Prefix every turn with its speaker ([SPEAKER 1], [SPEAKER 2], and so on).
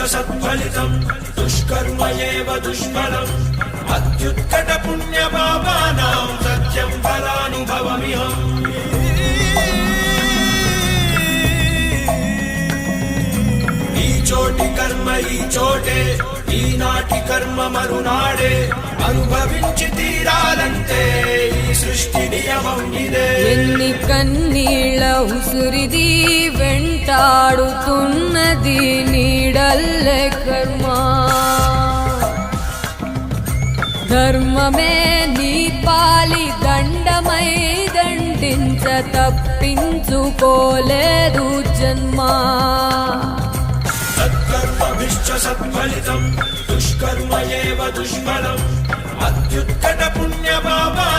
[SPEAKER 1] సత్ఫలితం దుష్కర్మ ఏవ దుష్ఫలం అత్యుత్కట పుణ్య పాపానాం సత్యం ఫలానుభవమిహం. ఈ చోటి కర్మ ఈ చోటే, ఈనాటి కర్మ మరునాడే, అనుభవించి తీరాలంటే ఈ సృష్టి నియమం ఇదే.
[SPEAKER 2] ఎన్ని కన్నీళ్ళ ఉసురిది వెంటాడుతున్నది నీడల్లే కర్మ. ధర్మమే నీ పాలి దండమై దండించ తప్పించుకోలేదు జన్మ.
[SPEAKER 1] సత్కర్మభిశ్చ సత్ఫలితం దుష్కర్మ ఏవ దుష్ఫలం అత్యుత్కట పుణ్య పాపా